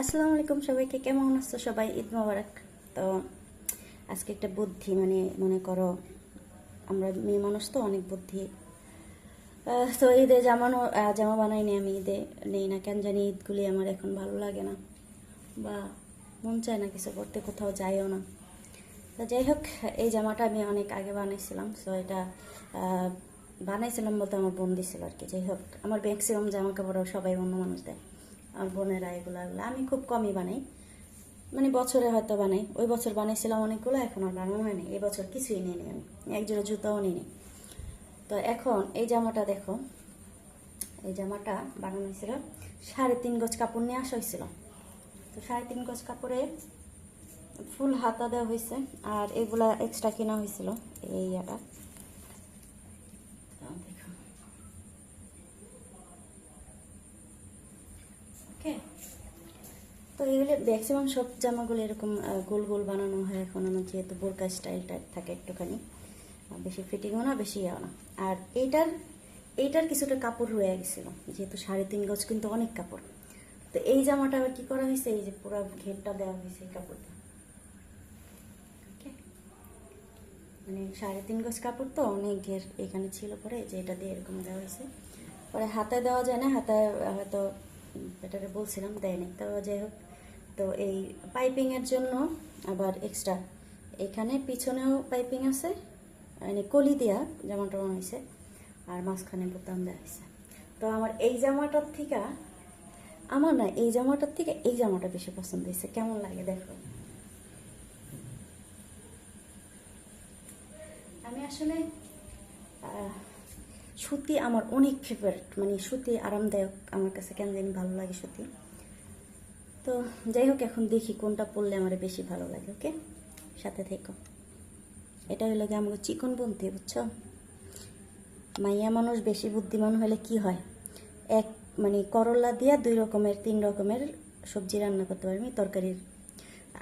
আসসালামু আলাইকুম সবাইকে, কেমন আছো সবাই? ঈদ মোবারক। তো আজকে একটা বুদ্ধি, মানে মনে করো আমরা মেয়ে মানুষ তো অনেক বুদ্ধি। তো ঈদে জামা বানাইনি, আমি ঈদে নেই না, কেন জানি ঈদগুলি আমার এখন ভালো লাগে না, বা মন চায় না কিছু করতে, কোথাও যাইও না। তো যাই হোক, এই জামাটা আমি অনেক আগে বানাইছিলাম। সো এটা আহ, বানাইছিলাম বলতে আমার বোন দিছিল আর কি। যাই হোক, আমার ম্যাক্সিমাম জামা কাপড় সবাই অন্য মানুষ দেয়, আমার বোনেরা এগুলো এগুলো, আমি খুব কমই বানাই, মানে বছরে হয়তো বানাই। ওই বছর বানাইছিলাম অনেকগুলো, এখন আর বানানো হয়নি। এই বছর কিছুই নিয়ে নিই, আমি এক জোড়া জুতাও নিই নি। তো এখন এই জামাটা দেখো, এই জামাটা বানানো হয়েছিল 3.5 গজ কাপড় নিয়ে আসা হয়েছিল। তো 3.5 গজ কাপড়ে ফুল হাতা দেওয়া হয়েছে, আর এগুলা এক্সট্রা কেনা হয়েছিল। এই ইয়াটা দেখো, ওকে। তো এগুলো ম্যাক্সিমাম সব জামাগুলো এরকম গোল গোল বানানো হয় এখন আমার, যেহেতু বোরকা স্টাইলটা থাকে একটুখানি, বেশি ফিটিংও না, বেশি ইয়েও না। আর এইটার কিছুটা কাপড় রয়ে গেছিলো, যেহেতু 3.5 গজ কিন্তু অনেক কাপড়। তো এই জামাটা আবার কি করা হয়েছে, এই যে পুরো ঘেরটা দেওয়া হয়েছে এই কাপড়টা, ওকে। মানে 3.5 গজ কাপড় তো অনেক ঘের এখানে ছিল, পরে যে এটা দিয়ে এরকম দেওয়া হয়েছে। পরে হাতে দেওয়া যায় না, হাতায় হয়তো এটাকে বলছিলাম দেয়নি। তো যাই হোক, তো এই পাইপিংয়ের জন্য আবার এক্সট্রা এখানে পিছনেও পাইপিং আছে, মানে কলি দেওয়া জামাটা বানাইছে, আর মাঝখানে বোতাম দেওয়া হয়েছে। তো আমার এই জামাটার থেকে, আমার না এই জামাটার থেকে এই জামাটা বেশি পছন্দ হয়েছে। কেমন লাগে দেখো। আমি আসলে সুতি আমার অনেক ফেভারিট, মানে সুতি আরামদায়ক আমার কাছে, কেন জানি ভালো লাগে সুতি। তো যাই হোক, এখন দেখি কোনটা পরলে আমার বেশি ভালো লাগে, ওকে, সাথে থেকো। এটা হলো গিয়ে আমাকে চিকন বনতে, বুঝছো? মাইয়া মানুষ বেশি বুদ্ধিমান হলে কি হয়, এক মানে করলা দিয়া 2 রকমের 3 রকমের সবজি রান্না করতে পারবি, তরকারির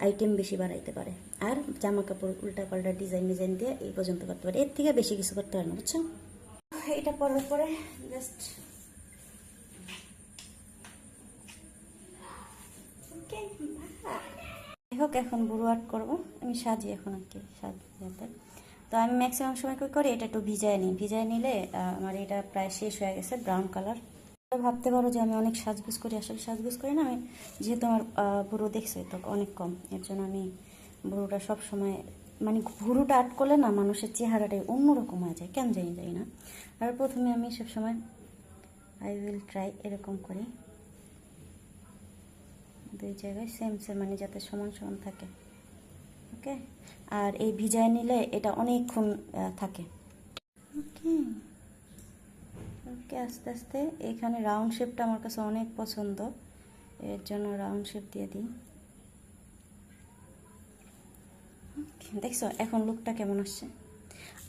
আইটেম বেশি বাড়াইতে পারে। আর জামা কাপড় উল্টা পাল্টা ডিজাইন ডিজাইন দিয়ে এই পর্যন্ত করতে পারে, এর থেকে বেশি কিছু করতে পারে না, বুঝছো? এটা পরার পরে জাস্ট ওকে, যাই হোক, এখন বুড়ো আর্ট করবো, আমি সাজি এখন আর কি, সাজাতে। তো আমি ম্যাক্সিমাম সময় কী করি, এটা একটু ভিজায় নিই, ভিজায় নিলে আমার এটা প্রায় শেষ হয়ে গেছে, ব্রাউন কালার। ভাবতে পারো যে আমি অনেক সাজগুজ করি, আসলে সাজগুজ করি না আমি, যেহেতু আমার বুড়ো দেখছে তো অনেক কম, এর জন্য আমি বুড়োটা সব সময়, মানে ভুরুটা আর্ট করলে না মানুষের চেহারাটাই অন্যরকম হয়ে যায়, কেন জানি না। আর প্রথমে আমি সবসময় আই উইল ট্রাই এরকম করি, 2 জায়গায় সেম সেম, মানে যাতে সমান সমান থাকে, ওকে। আর এই ভিজায় নিলে এটা অনেকক্ষণ থাকে, ওকে। ওকে, আস্তে আস্তে এখানে রাউন্ড শেপটা আমার কাছে অনেক পছন্দ, এর জন্য রাউন্ড শেপ দিয়ে দিই। দেখছো এখন লুকটা কেমন আসছে,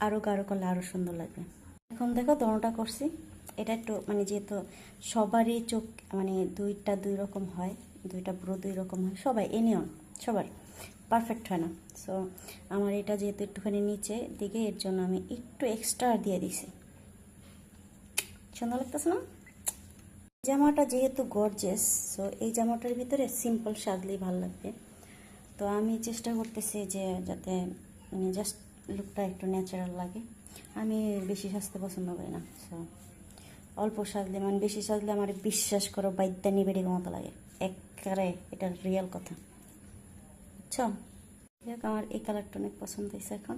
আরও গাঢ় করলে আরও সুন্দর লাগবে। এখন দেখো দোনোটা করছি, এটা একটু মানে যেহেতু সবারই চোখ মানে 2 রকম হয়, 2 রকম হয়, সবাই এনিয়ন সবার পারফেক্ট হয় না। সো আমার এটা যেহেতু একটুখানি নিচে দিকে, এর জন্য আমি একটু এক্সট্রা দিয়ে দিছি। সুন্দর লাগতেছে না? জামাটা যেহেতু গর্জেস, সো এই জামাটার ভিতরে সিম্পল সাজলেই ভালো লাগবে। তো আমি চেষ্টা করতেছি যে যাতে মানে জাস্ট লুকটা একটু ন্যাচারাল লাগে। আমি বেশি সাজতে পছন্দ করি না, সো অল্প সাজলে, মানে বেশি সাজলে আমার বিশ্বাস করো বাইদ্যানি বেডির মতো লাগে একেবারে, এটা রিয়েল কথা, বুঝছো? দেখ আমার এই কালারটা অনেক পছন্দ হয়েছে, এখন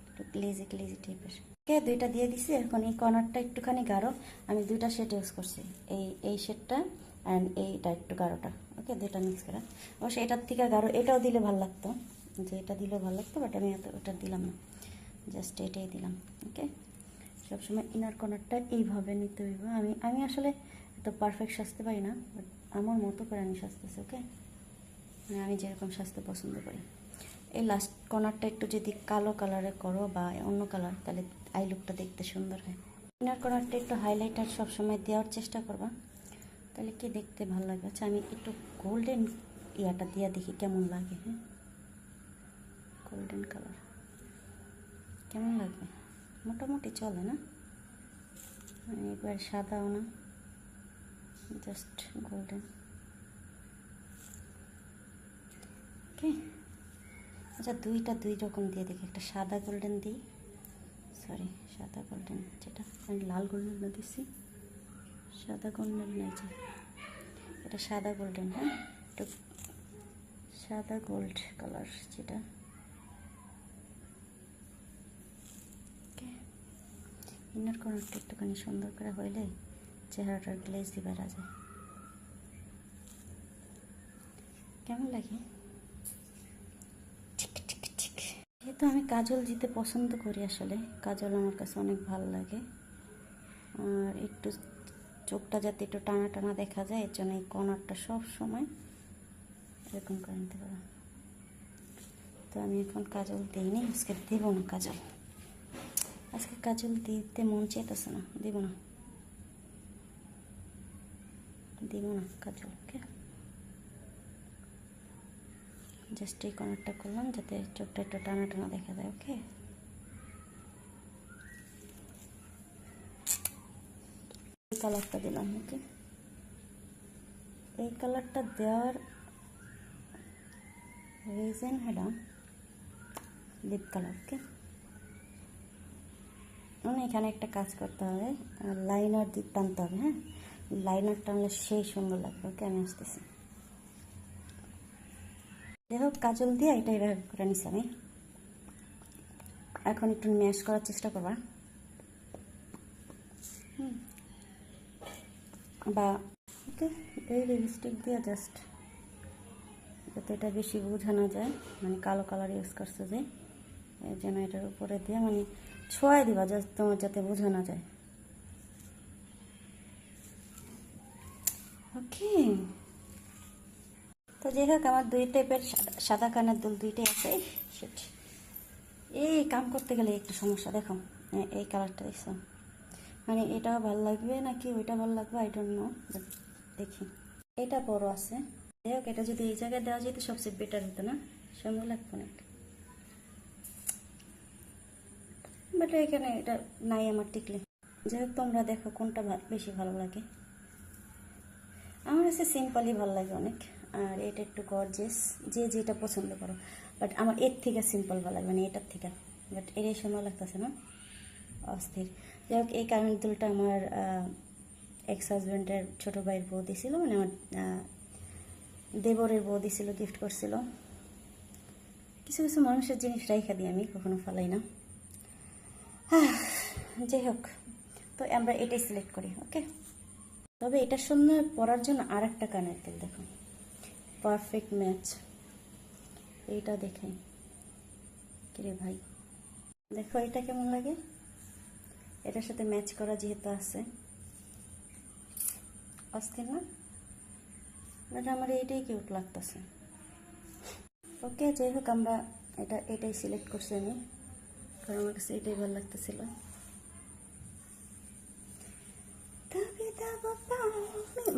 একটু গ্লেজি গ্লেজি টাইপের, ওকে। 2টা দিয়ে দিছি, এখন এই কর্নারটা একটুখানি গাঢ়, আমি 2টা শেড ইউজ করছি, এই শেডটা অ্যান্ড এইটা একটু গাঢ়টা, ওকে। 2টা মিক্স করা, অবশ্য এটার থেকে গাঢ় এটাও দিলে ভালো লাগতো, যে এটা দিলেও ভালো লাগতো, বাট আমি ওটা দিলাম না, জাস্ট এটাই দিলাম, ওকে। সবসময় ইনার কর্নারটা এইভাবে নিতে হইব। আমি আসলে এত পারফেক্ট সাজতে পারি না, বাট আমার মতো করে আমি সাজতেছি, ওকে। মানে আমি যেরকম সাজতে পছন্দ করি। এই লাস্ট কর্নারটা একটু যদি কালো কালারে করো বা অন্য কালার, তাহলে আই লুকটা দেখতে সুন্দর হয়। ইনার কর্নারটা একটু হাইলাইটার সবসময় দেওয়ার চেষ্টা করবা, তাহলে কি দেখতে ভালো লাগবে। আচ্ছা, আমি একটু গোল্ডেন ইয়াটা দিয়ে দেখি কেমন লাগে, হ্যাঁ, গোল্ডেন কালার কেমন লাগবে, মোটামুটি চলে না, মানে একবার সাদাও না, জাস্ট গোল্ডেন, ওকে। আচ্ছা দুইটা দুই রকম দিয়ে দেখি, একটা সাদা গোল্ডেন দিই, সরি সাদা গোল্ডেন, যেটা আমি লাল গোল্ডেন না দিচ্ছি, সাদা গোল্ডেন নাই যে, এটা সাদা গোল্ডেন। হ্যাঁ, একটু সাদা গোল্ড কালার যেটা। ওকে, ইনার কর্নারটা একটুখানি সুন্দর করে হইলে চেহারাটার গ্লেজ দিয়ে বেড়া যায়। কেমন লাগে? ঠিক ঠিক ঠিক। যেহেতু আমি কাজল দিতে পছন্দ করি, আসলে কাজল আমার কাছে অনেক ভালো লাগে, আর একটু চোখটা যাতে একটু টানা টানা দেখা যায়, এর জন্য এই কর্নারটা সব সময় এরকম করে নিতে পারো। তো আমি এখন কাজল দিইনি, আজকে দেবো না কাজল, আজকে কাজল দিতে মন চেতেছে না, দেবো না, দিব না কাজল। ওকে, জাস্ট এই কর্নারটা করলাম যাতে চোখটা একটু টানা টানা দেখা যায়। ওকে, এই কালারটা দিলাম। ওকে, এই কালারটা দেওয়ার রিজন হলো লিপ কালার। ওকে, মানে এখানে একটা কাজ করতে হবে, লাইনার দিয়ে টানতে হবে। হ্যাঁ, লাইনার টানলে সেই সুন্দর লাগবে। ওকে, আমি আসতেছি। যাই হোক, কাজল দিয়ে এটা এভাবে করে নিছি আমি। এখন একটু ম্যাশ করার চেষ্টা করবা, বা ওকে এই লিপস্টিক দিয়ে জাস্ট যাতে এটা বেশি বোঝানো যায়, মানে কালো কালার ইউজ করছে যে, এই জন্য এটার উপরে দিয়ে মানে ছোঁয়াই দিবা জাস্ট, তোমার যাতে বোঝানো যায়। ওকে, তো যাই হোক, আমার দুই টাইপের সাদা কানের দুল দুইটাই আছে। সেট এই কাম করতে গেলে একটু সমস্যা, দেখো এই কালারটা দেখছো, মানে এটাও ভালো লাগবে নাকি ওইটা ভালো লাগবে, আই ডোন্ট নো, দেখি। এটা বড় আছে, যাই হোক, এটা যদি এই জায়গায় দেওয়া যেত সবচেয়ে বেটার হতো না, সুন্দর লাগতো না, বাট এখানে এটা নাই আমার টিকলে। যাই হোক, তোমরা দেখো কোনটা বেশি ভালো লাগে। আমার কাছে সিম্পলই ভালো লাগে অনেক, আর এটা একটু গর্জিয়াস, যে যেটা পছন্দ করো, বাট আমার এর থেকে সিম্পল ভালো লাগে, মানে এটার থেকে, বাট এটাই সুন্দর লাগতেছে না, অস্থির। যাই হোক, এই কানের দুলটা আমার এক্স হাজব্যান্ডের ছোটো ভাইয়ের বউ দিছিল, মানে আমার দেবরের বউ দিছিল, গিফট করছিল। কিছু কিছু মানুষের জিনিস রাইখা দিই আমি, কখনো ফালাই না। যাই হোক, তো আমরা এটাই সিলেক্ট করি। ওকে, তবে এটার সঙ্গে পরার জন্য আর একটা কানের দুল দেখো, পারফেক্ট ম্যাচ। এইটা দেখাই, কিরে ভাই, দেখো এটা কেমন লাগে, এটার সাথে ম্যাচ করা যেহেতু আছে, অস্থির না? বাট আমার এইটাই কিউট লাগতেছে। ওকে, যাই হোক, আমরা এটাই সিলেক্ট করছি আমি, কারণ আমার কাছে এটাই ভালো লাগতেছিল।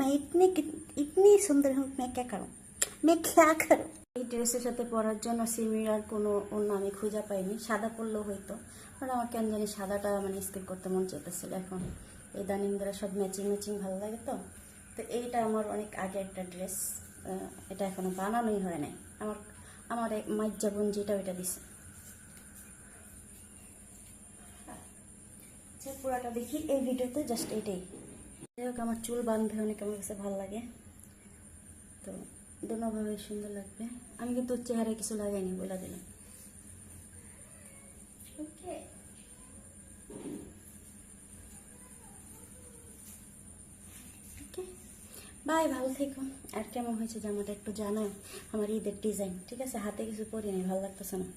मैं इतनी सुंदर हूँ, मैं क्या करूँ, मैं क्या करूँ। এই ড্রেসের সাথে পরার জন্য সিমিলার কোনো অন্য আমি খুঁজে পাইনি, সাদা পরলেও হইতো, কারণ আমার কেন জানি সাদাটা মানে স্কিপ করতে মন চেতেছিল। এখন এই দানিম দ্বারা সব ম্যাচিং ম্যাচিং ভালো লাগে, তো তো এইটা আমার অনেক আগে একটা ড্রেস, এটা এখনো বানানোই হয় নাই। আমার আমার মাইজা বোন যেটা ওইটা দিছে। পুরাটা দেখি এই ভিডিওতে, জাস্ট এইটাই। যাই হোক, আমার চুল বাঁধতে অনেক আমার কাছে ভালো লাগে, তো দোনোভাবে সুন্দর লাগবে। আমি কিন্তু চেহারায় কিছু লাগাইনি, বলে দিলাম। ওকে, ওকে, বাই, ভালো থেকো। আর কেমন হয়েছে জামাটা একটু জানাও, আমার ঈদের ডিজাইন। ঠিক আছে, হাতে কিছু পরি নাই, ভালো লাগতেছে না।